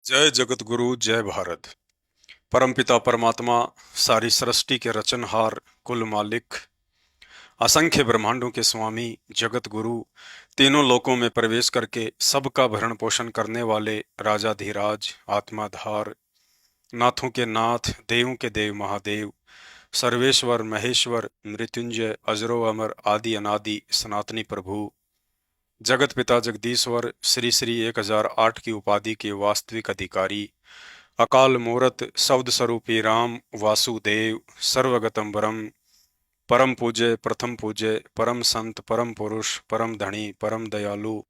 जय जगत गुरु जय भारत। परमपिता परमात्मा, सारी सृष्टि के रचनहार, कुल मालिक, असंख्य ब्रह्मांडों के स्वामी, जगत गुरु, तीनों लोकों में प्रवेश करके सबका भरण पोषण करने वाले राजाधिराज, आत्माधार, नाथों के नाथ, देवों के देव महादेव, सर्वेश्वर महेश्वर, मृत्युंजय, अजरो अमर, आदि अनादि, सनातनी प्रभु, जगत पिता जगदीश्वर, श्री श्री 1008 की उपाधि के वास्तविक अधिकारी, अकाल मूरत, शब्द स्वरूपी राम वासुदेव, सर्वगतम परम, परम पूज्य, प्रथम पूज्य, परम संत, परम पुरुष, परम धनी, परम दयालु,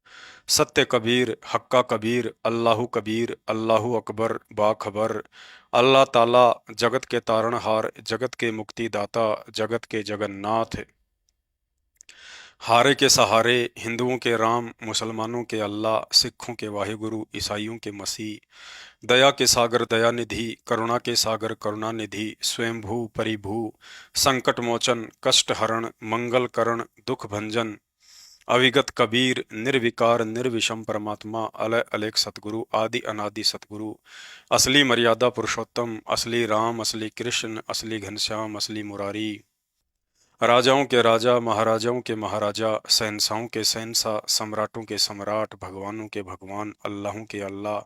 सत्य कबीर, हक्का कबीर, अल्लाहु कबीर, अल्लाहु अकबर, बाखबर, अल्लाह ताला, जगत के तारणहार, जगत के मुक्तिदाता, जगत के जगन्नाथ, हारे के सहारे, हिंदुओं के राम, मुसलमानों के अल्लाह, सिखों के वाहिगुरु, ईसाइयों के मसीह, दया के सागर दयानिधि, करुणा के सागर करुणानिधि, स्वयंभू परिभू, संकट मोचन, कष्ट हरण, मंगल करण, दुख भंजन, अविगत कबीर, निर्विकार निर्विषम परमात्मा, अलय अलेख सतगुरु, आदि अनादि सतगुरु, असली मर्यादा पुरुषोत्तम, असली राम, असली कृष्ण, असली घनश्याम, असली मुरारी, राजाओं के राजा, महाराजाओं के महाराजा, शहंशाहों के शहंशाह, सम्राटों के सम्राट, भगवानों के भगवान, अल्लाहों के अल्लाह,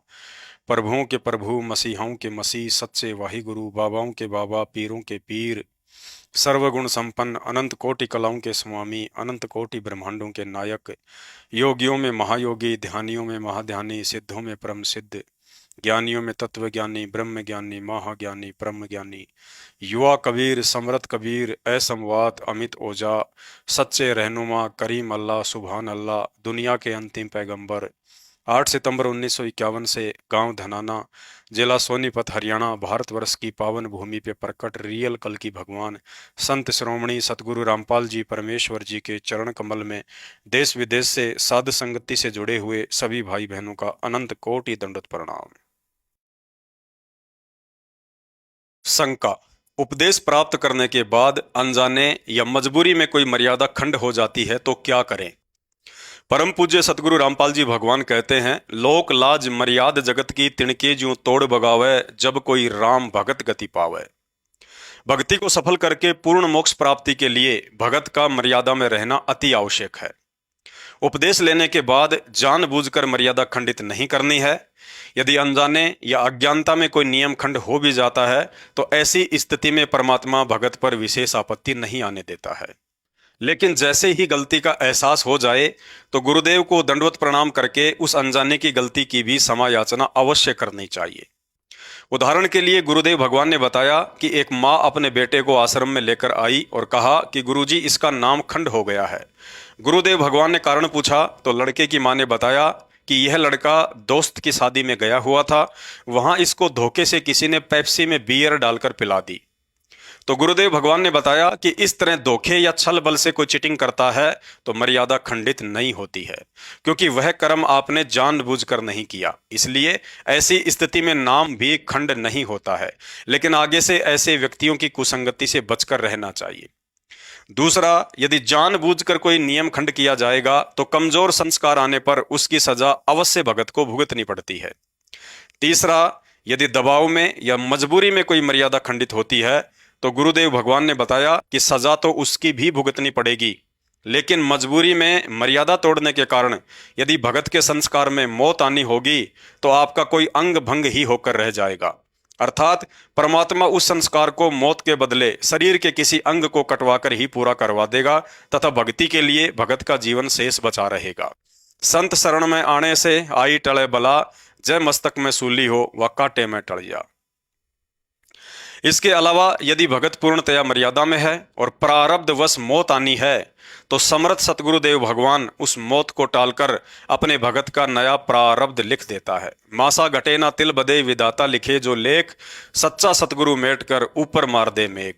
प्रभुओं के प्रभु, मसीहाओं के मसीह, सच्चे वाहिगुरु, बाबाओं के बाबा, पीरों के पीर, सर्वगुण संपन्न, अनंत कोटि कलाओं के स्वामी, अनंत कोटि ब्रह्मांडों के नायक, योगियों में महायोगी, ध्यानियों में महाध्यानी, सिद्धों में परम सिद्ध, ज्ञानियों में तत्वज्ञानी, ब्रह्म ज्ञानी, महाज्ञानी, ब्रह्म ज्ञानी, युवा कबीर, समरथ कबीर, असमवात, अमित ओझा, सच्चे रहनुमा, करीम अल्लाह, सुभान अल्लाह, दुनिया के अंतिम पैगंबर, 8 सितंबर 1951 से गांव धनाना, जिला सोनीपत, हरियाणा, भारतवर्ष की पावन भूमि पे प्रकट रियल कल की भगवान संत श्रोमणी सतगुरु रामपाल जी परमेश्वर जी के चरण कमल में देश विदेश से साध संगति से जुड़े हुए सभी भाई बहनों का अनंत कोटि दंडवत प्रणाम। शंका। उपदेश प्राप्त करने के बाद अनजाने या मजबूरी में कोई मर्यादा खंड हो जाती है तो क्या करें? परम पूज्य सतगुरु रामपाल जी भगवान कहते हैं, लोक लाज मर्याद जगत की तिणके ज्यों तोड़ बगावे, जब कोई राम भगत गति पावे। भक्ति को सफल करके पूर्ण मोक्ष प्राप्ति के लिए भगत का मर्यादा में रहना अति आवश्यक है। उपदेश लेने के बाद जानबूझकर मर्यादा खंडित नहीं करनी है। यदि अनजाने या अज्ञानता में कोई नियम खंड हो भी जाता है तो ऐसी स्थिति में परमात्मा भगत पर विशेष आपत्ति नहीं आने देता है। लेकिन जैसे ही गलती का एहसास हो जाए तो गुरुदेव को दंडवत प्रणाम करके उस अनजाने की गलती की भी क्षमा याचना अवश्य करनी चाहिए। उदाहरण के लिए गुरुदेव भगवान ने बताया कि एक माँ अपने बेटे को आश्रम में लेकर आई और कहा कि गुरुजी, इसका नाम खंड हो गया है। गुरुदेव भगवान ने कारण पूछा तो लड़के की माँ ने बताया कि यह लड़का दोस्त की शादी में गया हुआ था, वहां इसको धोखे से किसी ने पेप्सी में बियर डालकर पिला दी। तो गुरुदेव भगवान ने बताया कि इस तरह धोखे या छल बल से कोई चीटिंग करता है तो मर्यादा खंडित नहीं होती है, क्योंकि वह कर्म आपने जानबूझकर नहीं किया। इसलिए ऐसी स्थिति में नाम भी खंड नहीं होता है, लेकिन आगे से ऐसे व्यक्तियों की कुसंगति से बचकर रहना चाहिए। दूसरा, यदि जानबूझकर कोई नियम खंड किया जाएगा तो कमजोर संस्कार आने पर उसकी सजा अवश्य भगत को भुगतनी पड़ती है। तीसरा, यदि दबाव में या मजबूरी में कोई मर्यादा खंडित होती है तो गुरुदेव भगवान ने बताया कि सजा तो उसकी भी भुगतनी पड़ेगी, लेकिन मजबूरी में मर्यादा तोड़ने के कारण यदि भगत के संस्कार में मौत आनी होगी तो आपका कोई अंग भंग ही होकर रह जाएगा। अर्थात परमात्मा उस संस्कार को मौत के बदले शरीर के किसी अंग को कटवाकर ही पूरा करवा देगा तथा भक्ति के लिए भगत का जीवन शेष बचा रहेगा। संत शरण में आने से आई टले बला, जय मस्तक में सूली हो व कांटे में टल जा। इसके अलावा यदि भगत पूर्णतया मर्यादा में है और प्रारब्धवश मौत आनी है तो समर्थ सतगुरुदेव भगवान उस मौत को टालकर अपने भगत का नया प्रारब्ध लिख देता है। मासा घटे ना तिल बदे विदाता लिखे जो लेख, सच्चा सतगुरु मेट कर ऊपर मार दे मेघ।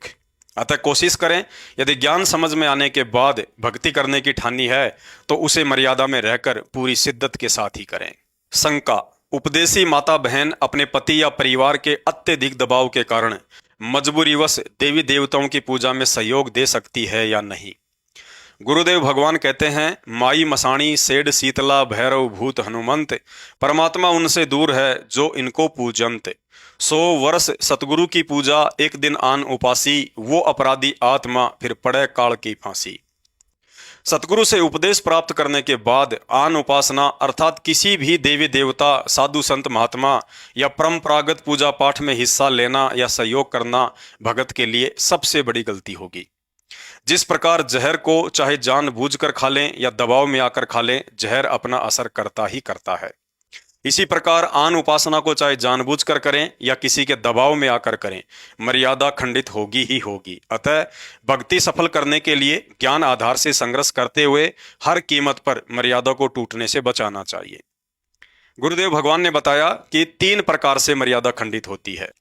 अतः कोशिश करें, यदि ज्ञान समझ में आने के बाद भक्ति करने की ठानी है तो उसे मर्यादा में रहकर पूरी शिद्दत के साथ ही करें। शंका। उपदेशी माता बहन अपने पति या परिवार के अत्यधिक दबाव के कारण मजबूरीवश देवी देवताओं की पूजा में सहयोग दे सकती है या नहीं? गुरुदेव भगवान कहते हैं, माई मसाणी सेड शीतला भैरव भूत हनुमंत, परमात्मा उनसे दूर है जो इनको पूजंत। 100 वर्ष सतगुरु की पूजा, एक दिन आन उपासी, वो अपराधी आत्मा फिर पड़े काल की फांसी। सतगुरु से उपदेश प्राप्त करने के बाद आन उपासना अर्थात किसी भी देवी देवता, साधु संत महात्मा या परंपरागत पूजा पाठ में हिस्सा लेना या सहयोग करना भगत के लिए सबसे बड़ी गलती होगी। जिस प्रकार जहर को चाहे जानबूझकर खा लें या दबाव में आकर खा लें, जहर अपना असर करता ही करता है। इसी प्रकार आन उपासना को चाहे जानबूझकर करें या किसी के दबाव में आकर करें, मर्यादा खंडित होगी ही होगी। अतः भक्ति सफल करने के लिए ज्ञान आधार से संघर्ष करते हुए हर कीमत पर मर्यादा को टूटने से बचाना चाहिए। गुरुदेव भगवान ने बताया कि 3 प्रकार से मर्यादा खंडित होती है।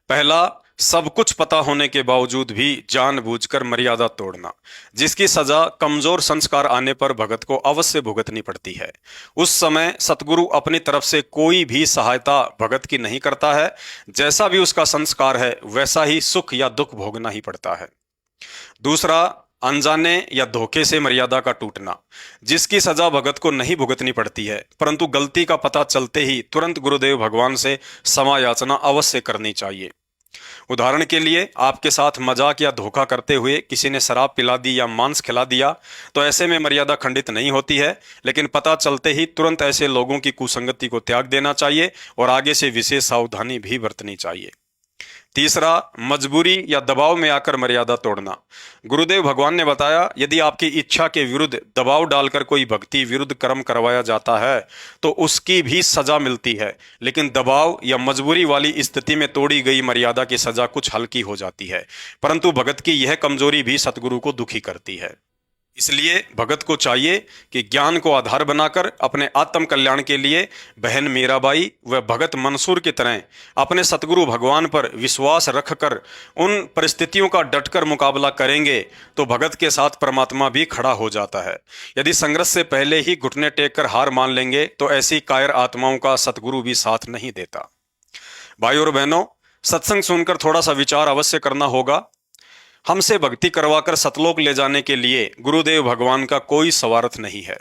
पहला, सब कुछ पता होने के बावजूद भी जानबूझकर मर्यादा तोड़ना, जिसकी सजा कमजोर संस्कार आने पर भगत को अवश्य भुगतनी पड़ती है। उस समय सतगुरु अपनी तरफ से कोई भी सहायता भगत की नहीं करता है। जैसा भी उसका संस्कार है वैसा ही सुख या दुख भोगना ही पड़ता है। दूसरा, अनजाने या धोखे से मर्यादा का टूटना, जिसकी सजा भगत को नहीं भुगतनी पड़ती है, परंतु गलती का पता चलते ही तुरंत गुरुदेव भगवान से क्षमा याचना अवश्य करनी चाहिए। उदाहरण के लिए, आपके साथ मजाक या धोखा करते हुए किसी ने शराब पिला दी या मांस खिला दिया, तो ऐसे में मर्यादा खंडित नहीं होती है, लेकिन पता चलते ही तुरंत ऐसे लोगों की कुसंगति को त्याग देना चाहिए और आगे से विशेष सावधानी भी बरतनी चाहिए। तीसरा, मजबूरी या दबाव में आकर मर्यादा तोड़ना। गुरुदेव भगवान ने बताया, यदि आपकी इच्छा के विरुद्ध दबाव डालकर कोई भक्ति विरुद्ध कर्म करवाया जाता है तो उसकी भी सजा मिलती है, लेकिन दबाव या मजबूरी वाली स्थिति में तोड़ी गई मर्यादा की सजा कुछ हल्की हो जाती है, परंतु भगत की यह कमजोरी भी सतगुरु को दुखी करती है। इसलिए भगत को चाहिए कि ज्ञान को आधार बनाकर अपने आत्म कल्याण के लिए बहन मीराबाई व भगत मंसूर की तरह अपने सतगुरु भगवान पर विश्वास रखकर उन परिस्थितियों का डटकर मुकाबला करेंगे तो भगत के साथ परमात्मा भी खड़ा हो जाता है। यदि संघर्ष से पहले ही घुटने टेक कर हार मान लेंगे तो ऐसी कायर आत्माओं का सतगुरु भी साथ नहीं देता। भाइयों और बहनों, सत्संग सुनकर थोड़ा सा विचार अवश्य करना होगा। हमसे भक्ति करवाकर सतलोक ले जाने के लिए गुरुदेव भगवान का कोई स्वार्थ नहीं है।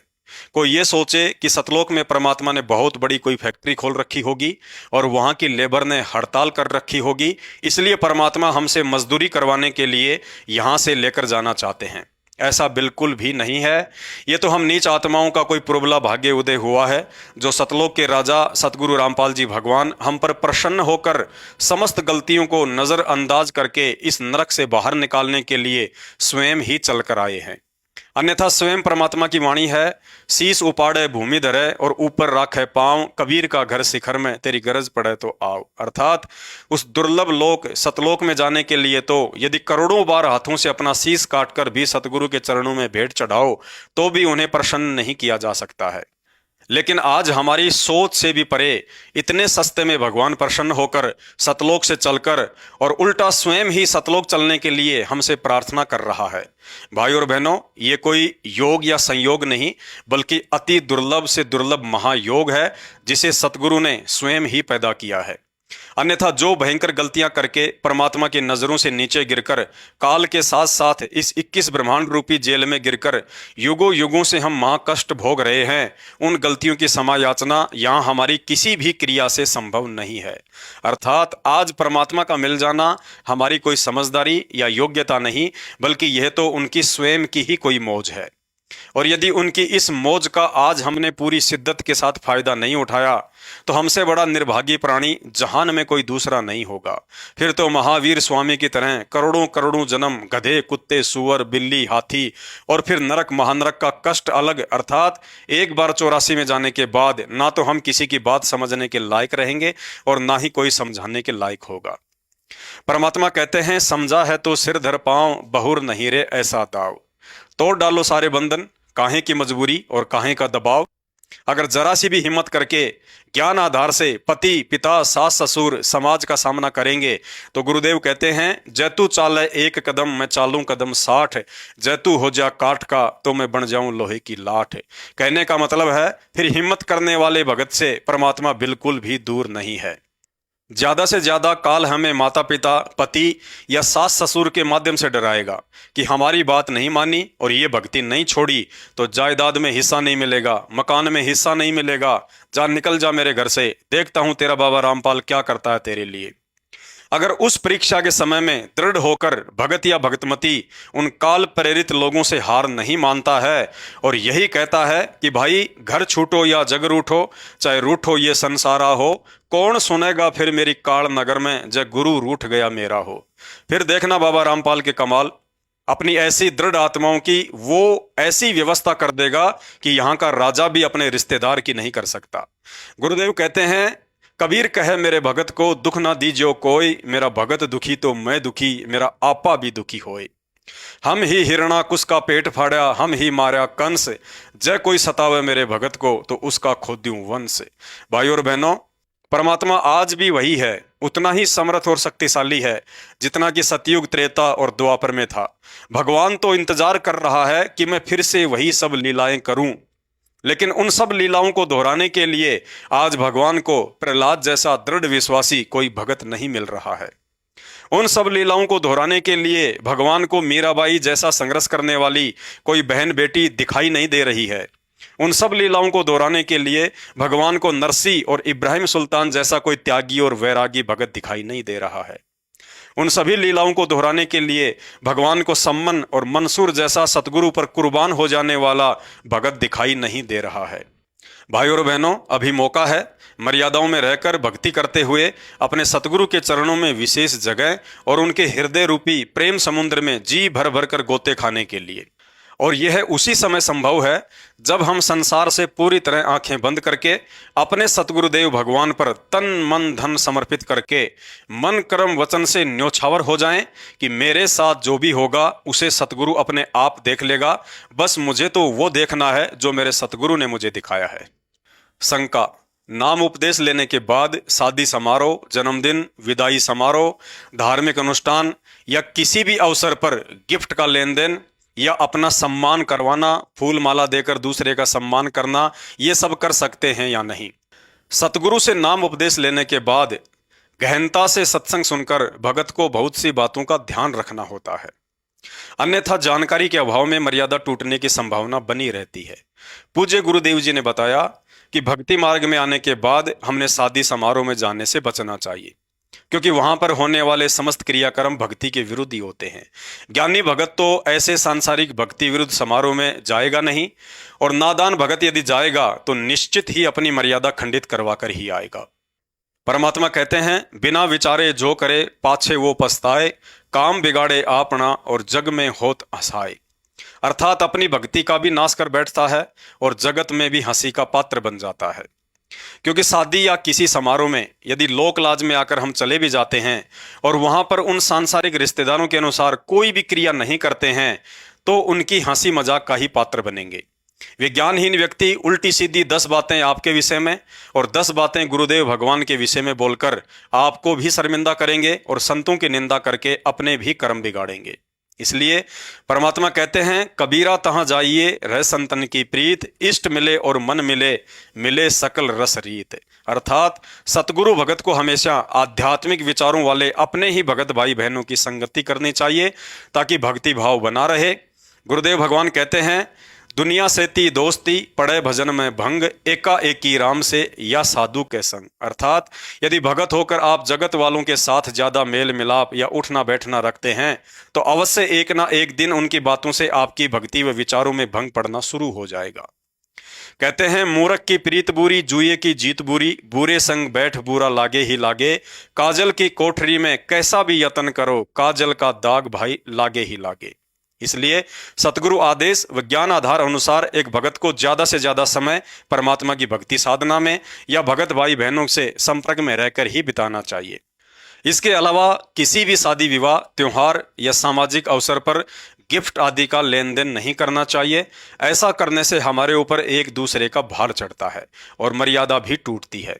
कोई ये सोचे कि सतलोक में परमात्मा ने बहुत बड़ी कोई फैक्ट्री खोल रखी होगी और वहां की लेबर ने हड़ताल कर रखी होगी, इसलिए परमात्मा हमसे मजदूरी करवाने के लिए यहां से लेकर जाना चाहते हैं। ऐसा बिल्कुल भी नहीं है। ये तो हम नीच आत्माओं का कोई पुरबला भाग्य उदय हुआ है, जो सतलोक के राजा सतगुरु रामपाल जी भगवान हम पर प्रसन्न होकर समस्त गलतियों को नज़रअंदाज करके इस नरक से बाहर निकालने के लिए स्वयं ही चल कर आए हैं। अन्यथा स्वयं परमात्मा की वाणी है, शीश उपाड़े भूमि धरे और ऊपर राखे पांव, कबीर का घर शिखर में, तेरी गरज पड़े तो आओ। अर्थात उस दुर्लभ लोक सतलोक में जाने के लिए तो यदि करोड़ों बार हाथों से अपना शीश काटकर भी सतगुरु के चरणों में भेंट चढ़ाओ तो भी उन्हें प्रसन्न नहीं किया जा सकता है। लेकिन आज हमारी सोच से भी परे इतने सस्ते में भगवान प्रसन्न होकर सतलोक से चलकर और उल्टा स्वयं ही सतलोक चलने के लिए हमसे प्रार्थना कर रहा है। भाई और बहनों, ये कोई योग या संयोग नहीं, बल्कि अति दुर्लभ से दुर्लभ महायोग है, जिसे सतगुरु ने स्वयं ही पैदा किया है। अन्यथा जो भयंकर गलतियां करके परमात्मा की नजरों से नीचे गिरकर काल के साथ साथ इस 21 ब्रह्मांड रूपी जेल में गिरकर युगों युगों से हम महाकष्ट भोग रहे हैं, उन गलतियों की क्षमा याचना यहाँ हमारी किसी भी क्रिया से संभव नहीं है। अर्थात आज परमात्मा का मिल जाना हमारी कोई समझदारी या योग्यता नहीं, बल्कि यह तो उनकी स्वयं की ही कोई मौज है। और यदि उनकी इस मौज का आज हमने पूरी शिद्दत के साथ फायदा नहीं उठाया तो हमसे बड़ा निर्भागी प्राणी जहान में कोई दूसरा नहीं होगा। फिर तो महावीर स्वामी की तरह करोड़ों करोड़ों जन्म गधे, कुत्ते, सुअर, बिल्ली, हाथी और फिर नरक महानरक का कष्ट अलग, अर्थात एक बार 84 में जाने के बाद ना तो हम किसी की बात समझने के लायक रहेंगे और ना ही कोई समझाने के लायक होगा। परमात्मा कहते हैं, समझा है तो सिर धर पांव, बहुर नहीं रे ऐसा दाव। तोड़ डालो सारे बंधन, काहे की मजबूरी और काहे का दबाव। अगर जरा सी भी हिम्मत करके ज्ञान आधार से पति, पिता, सास, ससुर, समाज का सामना करेंगे तो गुरुदेव कहते हैं, जैतू चाले एक कदम मैं चालूं कदम 60, जैतू हो जा काठ का तो मैं बन जाऊं लोहे की लाठ। कहने का मतलब है, फिर हिम्मत करने वाले भगत से परमात्मा बिल्कुल भी दूर नहीं है। ज्यादा से ज्यादा काल हमें माता पिता, पति या सास ससुर के माध्यम से डराएगा कि हमारी बात नहीं मानी और ये भक्ति नहीं छोड़ी तो जायदाद में हिस्सा नहीं मिलेगा, मकान में हिस्सा नहीं मिलेगा, जा निकल जा मेरे घर से, देखता हूं तेरा बाबा रामपाल क्या करता है तेरे लिए। अगर उस परीक्षा के समय में दृढ़ होकर भगत या भगतमती उन काल प्रेरित लोगों से हार नहीं मानता है और यही कहता है कि भाई घर छूटो या जग रूठो, चाहे रूठो ये संसारा हो, कौन सुनेगा फिर मेरी काल नगर में जब गुरु रूठ गया मेरा हो। फिर देखना बाबा रामपाल के कमाल, अपनी ऐसी दृढ़ आत्माओं की वो ऐसी व्यवस्था कर देगा कि यहाँ का राजा भी अपने रिश्तेदार की नहीं कर सकता। गुरुदेव कहते हैं, कबीर कहे मेरे भगत को दुख ना दीजियो कोई, मेरा भगत दुखी तो मैं दुखी, मेरा आपा भी दुखी होए। हम ही हिरणाकुश का पेट फाड़ा, हम ही मारा कंस, जय कोई सतावे मेरे भगत को तो उसका खोद्यूं वंश। भाई और बहनों, परमात्मा आज भी वही है, उतना ही समर्थ और शक्तिशाली है जितना कि सतयुग, त्रेता और द्वापर में था। भगवान तो इंतजार कर रहा है कि मैं फिर से वही सब लीलाएं करूं, लेकिन उन सब लीलाओं को दोहराने के लिए आज भगवान को प्रहलाद जैसा दृढ़ विश्वासी कोई भगत नहीं मिल रहा है। उन सब लीलाओं को दोहराने के लिए भगवान को मीराबाई जैसा संघर्ष करने वाली कोई बहन बेटी दिखाई नहीं दे रही है। उन सब लीलाओं को दोहराने के लिए भगवान को नरसी और इब्राहिम सुल्तान जैसा कोई त्यागी और वैरागी भगत दिखाई नहीं दे रहा है। उन सभी लीलाओं को दोहराने के लिए भगवान को सम्मन और मंसूर जैसा सतगुरु पर कुर्बान हो जाने वाला भगत दिखाई नहीं दे रहा है। भाई और बहनों, अभी मौका है मर्यादाओं में रहकर भक्ति करते हुए अपने सतगुरु के चरणों में विशेष जगह और उनके हृदय रूपी प्रेम समुद्र में जी भर भर कर गोते खाने के लिए। और यह उसी समय संभव है जब हम संसार से पूरी तरह आंखें बंद करके अपने सतगुरुदेव भगवान पर तन मन धन समर्पित करके मन कर्म वचन से न्योछावर हो जाएं कि मेरे साथ जो भी होगा उसे सतगुरु अपने आप देख लेगा, बस मुझे तो वो देखना है जो मेरे सतगुरु ने मुझे दिखाया है। शंका, नाम उपदेश लेने के बाद शादी समारोह, जन्मदिन, विदाई समारोह, धार्मिक अनुष्ठान या किसी भी अवसर पर गिफ्ट का लेन देन या अपना सम्मान करवाना, फूल माला देकर दूसरे का सम्मान करना, ये सब कर सकते हैं या नहीं? सतगुरु से नाम उपदेश लेने के बाद गहनता से सत्संग सुनकर भगत को बहुत सी बातों का ध्यान रखना होता है, अन्यथा जानकारी के अभाव में मर्यादा टूटने की संभावना बनी रहती है। पूज्य गुरुदेव जी ने बताया कि भक्ति मार्ग में आने के बाद हमने शादी समारोह में जाने से बचना चाहिए, क्योंकि वहां पर होने वाले समस्त क्रियाक्रम भक्ति के विरुद्ध ही होते हैं। ज्ञानी भगत तो ऐसे सांसारिक भक्ति विरुद्ध समारोह में जाएगा नहीं, और नादान भगत यदि जाएगा तो निश्चित ही अपनी मर्यादा खंडित करवा कर ही आएगा। परमात्मा कहते हैं, बिना विचारे जो करे पाछे वो पछताए, काम बिगाड़े आपना और जग में होत हंसाए। अर्थात अपनी भक्ति का भी नाश कर बैठता है और जगत में भी हंसी का पात्र बन जाता है। क्योंकि शादी या किसी समारोह में यदि लोक लाज में आकर हम चले भी जाते हैं और वहां पर उन सांसारिक रिश्तेदारों के अनुसार कोई भी क्रिया नहीं करते हैं तो उनकी हंसी मजाक का ही पात्र बनेंगे। विज्ञानहीन व्यक्ति उल्टी सीधी 10 बातें आपके विषय में और 10 बातें गुरुदेव भगवान के विषय में बोलकर आपको भी शर्मिंदा करेंगे और संतों की निंदा करके अपने भी कर्म बिगाड़ेंगे। इसलिए परमात्मा कहते हैं, कबीरा तहां जाइए रह संतन की प्रीत, इष्ट मिले और मन मिले, मिले सकल रस रीत। अर्थात सतगुरु भगत को हमेशा आध्यात्मिक विचारों वाले अपने ही भगत भाई बहनों की संगति करनी चाहिए ताकि भक्ति भाव बना रहे। गुरुदेव भगवान कहते हैं, दुनिया से ती दोस्ती पड़े भजन में भंग, एका एकी राम से या साधु के संग। अर्थात यदि भगत होकर आप जगत वालों के साथ ज्यादा मेल मिलाप या उठना बैठना रखते हैं तो अवश्य एक ना एक दिन उनकी बातों से आपकी भक्ति व विचारों में भंग पड़ना शुरू हो जाएगा। कहते हैं, मूर्ख की प्रीत बुरी, जुए की जीत बुरी, बुरे संग बैठ बुरा लागे ही लागे, काजल की कोठरी में कैसा भी यत्न करो, काजल का दाग भाई लागे ही लागे। इसलिए सतगुरु आदेश व ज्ञान आधार अनुसार एक भगत को ज्यादा से ज्यादा समय परमात्मा की भक्ति साधना में या भगत भाई बहनों से संपर्क में रहकर ही बिताना चाहिए। इसके अलावा किसी भी शादी विवाह, त्योहार या सामाजिक अवसर पर गिफ्ट आदि का लेन देन नहीं करना चाहिए। ऐसा करने से हमारे ऊपर एक दूसरे का भार चढ़ता है और मर्यादा भी टूटती है।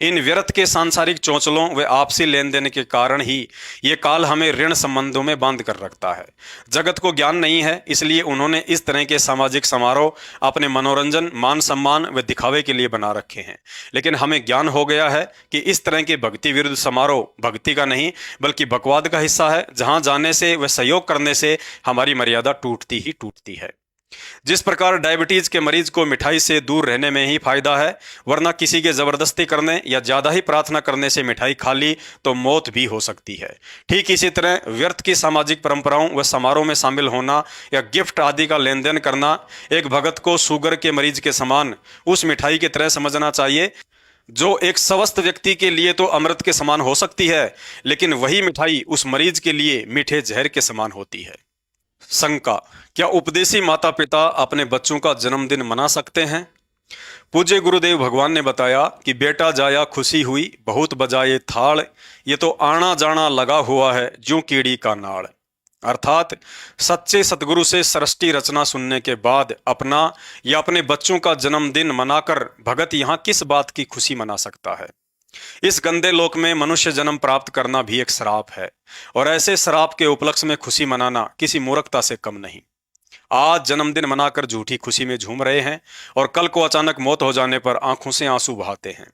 इन व्यर्थ के सांसारिक चौंचलों व आपसी लेन देन के कारण ही ये काल हमें ऋण संबंधों में बांध कर रखता है। जगत को ज्ञान नहीं है, इसलिए उन्होंने इस तरह के सामाजिक समारोह अपने मनोरंजन, मान सम्मान व दिखावे के लिए बना रखे हैं। लेकिन हमें ज्ञान हो गया है कि इस तरह के भक्ति विरुद्ध समारोह भक्ति का नहीं बल्कि बकवाद का हिस्सा है, जहां जाने से व सहयोग करने से हमारी मर्यादा टूटती ही टूटती है। जिस प्रकार डायबिटीज के मरीज को मिठाई से दूर रहने में ही फायदा है, वरना किसी के जबरदस्ती करने या ज्यादा ही प्रार्थना करने से मिठाई खा ली तो मौत भी हो सकती है। ठीक इसी तरह व्यर्थ की सामाजिक परंपराओं व समारोह में शामिल होना या गिफ्ट आदि का लेन देन करना एक भगत को शुगर के मरीज के समान उस मिठाई की तरह समझना चाहिए जो एक स्वस्थ व्यक्ति के लिए तो अमृत के समान हो सकती है, लेकिन वही मिठाई उस मरीज के लिए मीठे जहर के समान होती है। शंका, क्या उपदेशी माता पिता अपने बच्चों का जन्मदिन मना सकते हैं? पूज्य गुरुदेव भगवान ने बताया कि बेटा जाया खुशी हुई, बहुत बजाए थाल, ये तो आना जाना लगा हुआ है ज्यों कीड़ी का नाड़। अर्थात सच्चे सतगुरु से सृष्टि रचना सुनने के बाद अपना या अपने बच्चों का जन्मदिन मनाकर भगत यहाँ किस बात की खुशी मना सकता है? इस गंदे लोक में मनुष्य जन्म प्राप्त करना भी एक श्राप है, और ऐसे श्राप के उपलक्ष्य में खुशी मनाना किसी मूर्खता से कम नहीं। आज जन्मदिन मनाकर झूठी खुशी में झूम रहे हैं और कल को अचानक मौत हो जाने पर आंखों से आंसू बहाते हैं।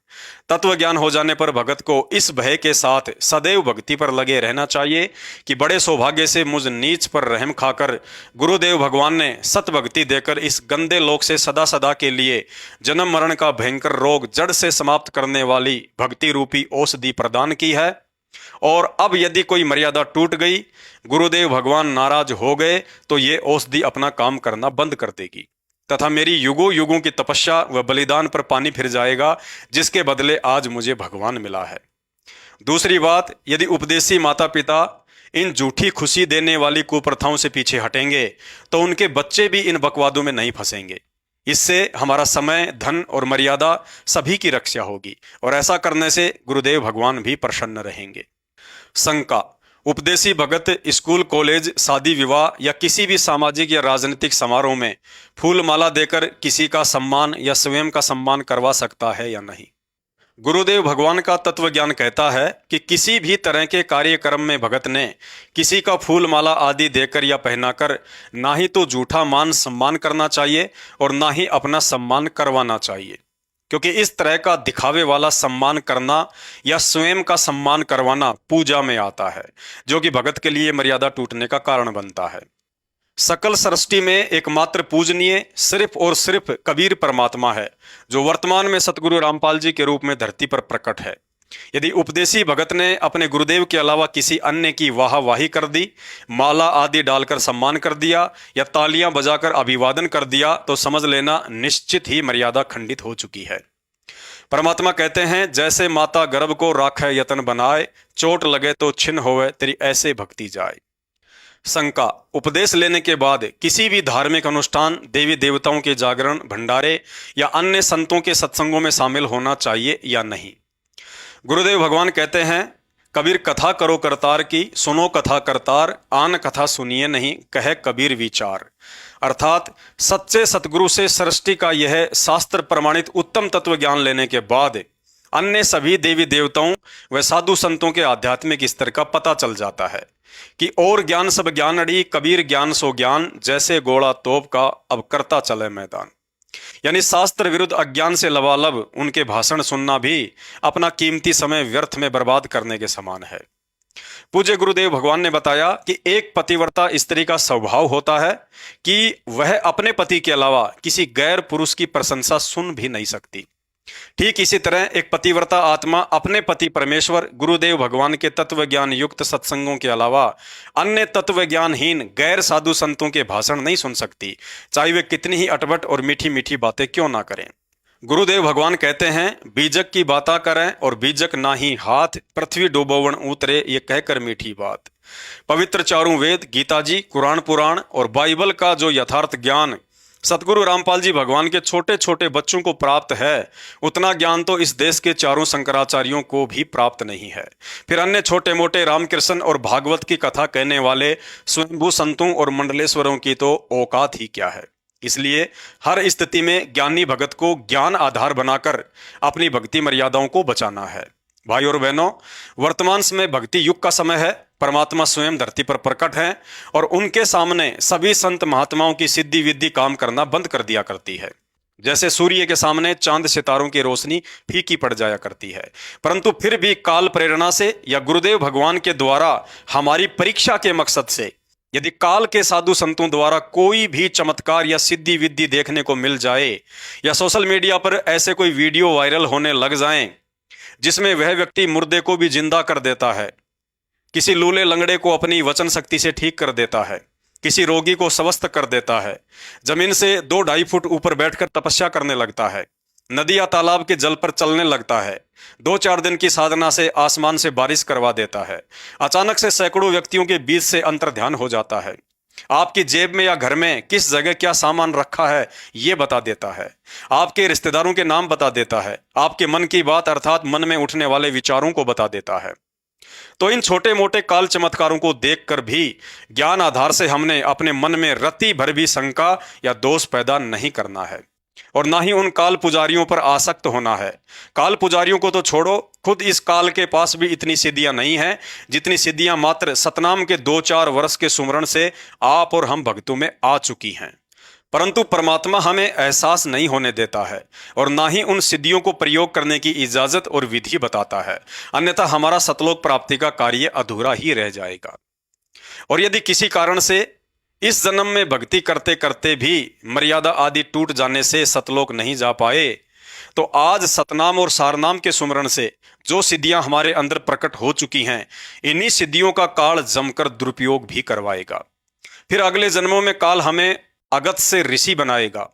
तत्व ज्ञान हो जाने पर भगत को इस भय के साथ सदैव भक्ति पर लगे रहना चाहिए कि बड़े सौभाग्य से मुझ नीच पर रहम खाकर गुरुदेव भगवान ने सत भक्ति देकर इस गंदे लोक से सदा सदा के लिए जन्म मरण का भयंकर रोग जड़ से समाप्त करने वाली भक्ति रूपी औषधि प्रदान की है। और अब यदि कोई मर्यादा टूट गई, गुरुदेव भगवान नाराज हो गए, तो ये औषधि अपना काम करना बंद कर देगी तथा मेरी युगों युगों की तपस्या व बलिदान पर पानी फिर जाएगा, जिसके बदले आज मुझे भगवान मिला है। दूसरी बात, यदि उपदेशी माता पिता इन झूठी खुशी देने वाली कुप्रथाओं से पीछे हटेंगे तो उनके बच्चे भी इन बकवादों में नहीं फंसेंगे। इससे हमारा समय, धन और मर्यादा सभी की रक्षा होगी और ऐसा करने से गुरुदेव भगवान भी प्रसन्न रहेंगे। शंका, उपदेशी भगत स्कूल, कॉलेज, शादी विवाह या किसी भी सामाजिक या राजनीतिक समारोह में फूल माला देकर किसी का सम्मान या स्वयं का सम्मान करवा सकता है या नहीं? गुरुदेव भगवान का तत्व ज्ञान कहता है कि किसी भी तरह के कार्यक्रम में भगत ने किसी का फूल माला आदि देकर या पहनाकर ना ही तो झूठा मान सम्मान करना चाहिए और ना ही अपना सम्मान करवाना चाहिए, क्योंकि इस तरह का दिखावे वाला सम्मान करना या स्वयं का सम्मान करवाना पूजा में आता है, जो कि भगत के लिए मर्यादा टूटने का कारण बनता है। सकल सृष्टि में एकमात्र पूजनीय सिर्फ और सिर्फ कबीर परमात्मा है, जो वर्तमान में सतगुरु रामपाल जी के रूप में धरती पर प्रकट है। यदि उपदेशी भगत ने अपने गुरुदेव के अलावा किसी अन्य की वाहवाही कर दी, माला आदि डालकर सम्मान कर दिया या तालियां बजाकर अभिवादन कर दिया, तो समझ लेना निश्चित ही मर्यादा खंडित हो चुकी है। परमात्मा कहते हैं, जैसे माता गर्भ को राखे यतन बनाए, चोट लगे तो छिन्न होवे तेरी ऐसे भक्ति जाए। शंका, उपदेश लेने के बाद किसी भी धार्मिक अनुष्ठान, देवी देवताओं के जागरण, भंडारे या अन्य संतों के सत्संगों में शामिल होना चाहिए या नहीं? गुरुदेव भगवान कहते हैं, कबीर कथा करो करतार की, सुनो कथा करतार, आन कथा सुनिए नहीं, कहे कबीर विचार। अर्थात सच्चे सतगुरु से सृष्टि का यह शास्त्र प्रमाणित उत्तम तत्व ज्ञान लेने के बाद अन्य सभी देवी देवताओं व साधु संतों के आध्यात्मिक स्तर का पता चल जाता है कि और ज्ञान सब ज्ञान अड़ी, कबीर ज्ञान सो ज्ञान, जैसे गोला तोप का अब करता चले मैदान। यानी शास्त्र विरुद्ध अज्ञान से लबालब उनके भाषण सुनना भी अपना कीमती समय व्यर्थ में बर्बाद करने के समान है। पूज्य गुरुदेव भगवान ने बताया कि एक पतिव्रता स्त्री का स्वभाव होता है कि वह अपने पति के अलावा किसी गैर पुरुष की प्रशंसा सुन भी नहीं सकती। ठीक इसी तरह एक पतिव्रता आत्मा अपने पति परमेश्वर गुरुदेव भगवान के तत्व ज्ञान युक्त सत्संगों के अलावा अन्य तत्व ज्ञानहीन गैर साधु संतों के भाषण नहीं सुन सकती, चाहे वे कितनी ही अटपट और मीठी मीठी बातें क्यों ना करें। गुरुदेव भगवान कहते हैं, बीजक की बाता करें और बीजक ना ही हाथ, पृथ्वी डूबोवन उतरे, ये कहकर मीठी बात। पवित्र चारों वेद, गीता जी, कुरान पुराण और बाइबल का जो यथार्थ ज्ञान सतगुरु रामपाल जी भगवान के छोटे छोटे बच्चों को प्राप्त है, उतना ज्ञान तो इस देश के चारों शंकराचार्यों को भी प्राप्त नहीं है। फिर अन्य छोटे मोटे रामकृष्ण और भागवत की कथा कहने वाले स्वयंभू संतों और मंडलेश्वरों की तो औकात ही क्या है। इसलिए हर स्थिति में ज्ञानी भगत को ज्ञान आधार बनाकर अपनी भक्ति मर्यादाओं को बचाना है। भाई और बहनों, वर्तमान समय भक्ति युग का समय है। परमात्मा स्वयं धरती पर प्रकट हैं और उनके सामने सभी संत महात्माओं की सिद्धि विद्धि काम करना बंद कर दिया करती है। जैसे सूर्य के सामने चांद सितारों की रोशनी फीकी पड़ जाया करती है, परंतु फिर भी काल प्रेरणा से या गुरुदेव भगवान के द्वारा हमारी परीक्षा के मकसद से यदि काल के साधु संतों द्वारा कोई भी चमत्कार या सिद्धि विद्धि देखने को मिल जाए या सोशल मीडिया पर ऐसे कोई वीडियो वायरल होने लग जाएं जिसमें वह व्यक्ति मुर्दे को भी जिंदा कर देता है, किसी लूले लंगड़े को अपनी वचन शक्ति से ठीक कर देता है, किसी रोगी को स्वस्थ कर देता है, जमीन से 2-2.5 फुट ऊपर बैठकर तपस्या करने लगता है, नदी या तालाब के जल पर चलने लगता है, 2-4 दिन की साधना से आसमान से बारिश करवा देता है, अचानक से सैकड़ों व्यक्तियों के बीच से अंतर्ध्यान हो जाता है, आपकी जेब में या घर में किस जगह क्या सामान रखा है ये बता देता है, आपके रिश्तेदारों के नाम बता देता है, आपके मन की बात अर्थात मन में उठने वाले विचारों को बता देता है। तो इन छोटे मोटे काल चमत्कारों को देखकर भी ज्ञान आधार से हमने अपने मन में रत्ती भर भी शंका या दोष पैदा नहीं करना है और ना ही उन काल पुजारियों पर आसक्त होना है। काल पुजारियों को तो छोड़ो, खुद इस काल के पास भी इतनी सिद्धियां नहीं हैं जितनी सिद्धियां मात्र सतनाम के 2-4 वर्ष के सुमरण से आप और हम भक्तों में आ चुकी हैं। परंतु परमात्मा हमें एहसास नहीं होने देता है और ना ही उन सिद्धियों को प्रयोग करने की इजाजत और विधि बताता है, अन्यथा हमारा सतलोक प्राप्ति का कार्य अधूरा ही रह जाएगा। और यदि किसी कारण से इस जन्म में भक्ति करते करते भी मर्यादा आदि टूट जाने से सतलोक नहीं जा पाए, तो आज सतनाम और सारनाम के सुमरण से जो सिद्धियां हमारे अंदर प्रकट हो चुकी हैं, इन्हीं सिद्धियों का काल जमकर दुरुपयोग भी करवाएगा। फिर अगले जन्मों में काल हमें अगत से ऋषि बनाएगा।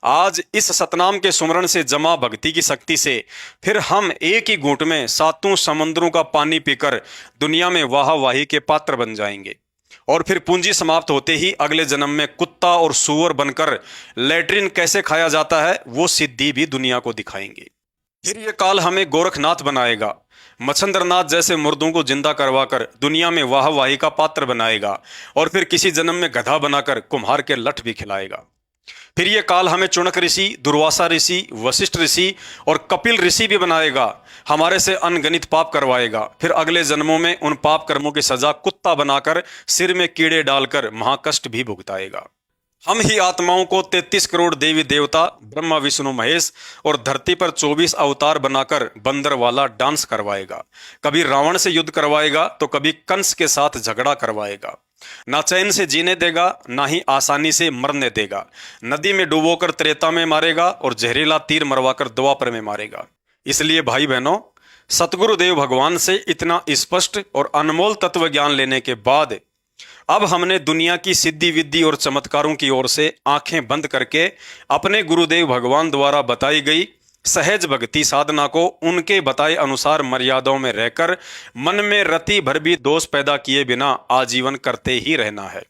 आज इस सतनाम के सुमरण से जमा भक्ति की शक्ति से फिर हम एक ही घूंट में 7 समुद्रों का पानी पीकर दुनिया में वाहवाही के पात्र बन जाएंगे और फिर पूंजी समाप्त होते ही अगले जन्म में कुत्ता और सूअर बनकर लैट्रिन कैसे खाया जाता है वो सिद्धि भी दुनिया को दिखाएंगे। फिर ये काल हमें गोरखनाथ बनाएगा, मच्छंद्रनाथ जैसे मुर्दों को जिंदा करवाकर दुनिया में वाहवाही का पात्र बनाएगा और फिर किसी जन्म में गधा बनाकर कुम्हार के लठ भी खिलाएगा। फिर ये काल हमें चुनक ऋषि, दुर्वासा ऋषि, वशिष्ठ ऋषि और कपिल ऋषि भी बनाएगा, हमारे से अनगणित पाप करवाएगा। फिर अगले जन्मों में उन पाप कर्मों की सजा कुत्ता बनाकर सिर में कीड़े डालकर महाकष्ट भी भुगताएगा। हम ही आत्माओं को 33 करोड़ देवी देवता, ब्रह्मा विष्णु महेश और धरती पर 24 अवतार बनाकर बंदर वाला डांस करवाएगा। कभी रावण से युद्ध करवाएगा तो कभी कंस के साथ झगड़ा करवाएगा। ना चैन से जीने देगा, ना ही आसानी से मरने देगा। नदी में डुबोकर त्रेता में मारेगा और जहरीला तीर मरवाकर द्वापर में मारेगा। इसलिए भाई बहनों, सतगुरुदेव भगवान से इतना स्पष्ट और अनमोल तत्व ज्ञान लेने के बाद अब हमने दुनिया की सिद्धि विद्धि और चमत्कारों की ओर से आंखें बंद करके अपने गुरुदेव भगवान द्वारा बताई गई सहज भक्ति साधना को उनके बताए अनुसार मर्यादाओं में रहकर मन में रति भर भी दोष पैदा किए बिना आजीवन करते ही रहना है।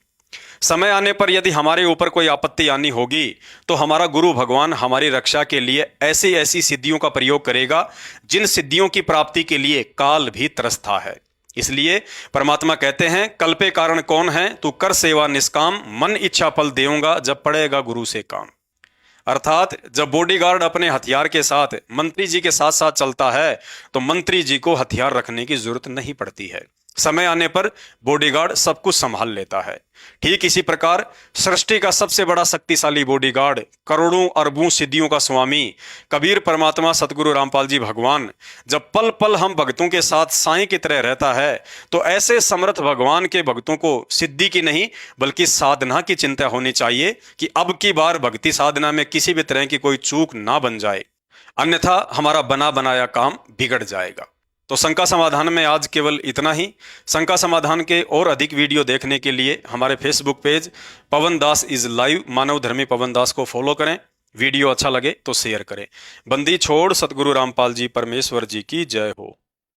समय आने पर यदि हमारे ऊपर कोई आपत्ति आनी होगी तो हमारा गुरु भगवान हमारी रक्षा के लिए ऐसी ऐसी सिद्धियों का प्रयोग करेगा जिन सिद्धियों की प्राप्ति के लिए काल भी तरसता है। इसलिए परमात्मा कहते हैं, कल पे कारण कौन है, तू कर सेवा निष्काम, मन इच्छा फल देऊंगा जब पड़ेगा गुरु से काम। अर्थात जब बॉडीगार्ड अपने हथियार के साथ मंत्री जी के साथ साथ चलता है तो मंत्री जी को हथियार रखने की जरूरत नहीं पड़ती है। समय आने पर बॉडीगार्ड सब कुछ संभाल लेता है। ठीक इसी प्रकार सृष्टि का सबसे बड़ा शक्तिशाली बॉडीगार्ड, करोड़ों अरबों सिद्धियों का स्वामी कबीर परमात्मा सतगुरु रामपाल जी भगवान जब पल पल हम भक्तों के साथ साईं की तरह रहता है तो ऐसे समर्थ भगवान के भक्तों को सिद्धि की नहीं बल्कि साधना की चिंता होनी चाहिए कि अब की बार भक्ति साधना में किसी भी तरह की कोई चूक ना बन जाए, अन्यथा हमारा बना बनाया काम बिगड़ जाएगा। तो शंका समाधान में आज केवल इतना ही। शंका समाधान के और अधिक वीडियो देखने के लिए हमारे Facebook page Pawan Das is live Manav Dharmi Pawan दास को फॉलो करें। वीडियो अच्छा लगे तो शेयर करें। बंदी छोड़ सतगुरु रामपाल जी परमेश्वर जी की जय हो।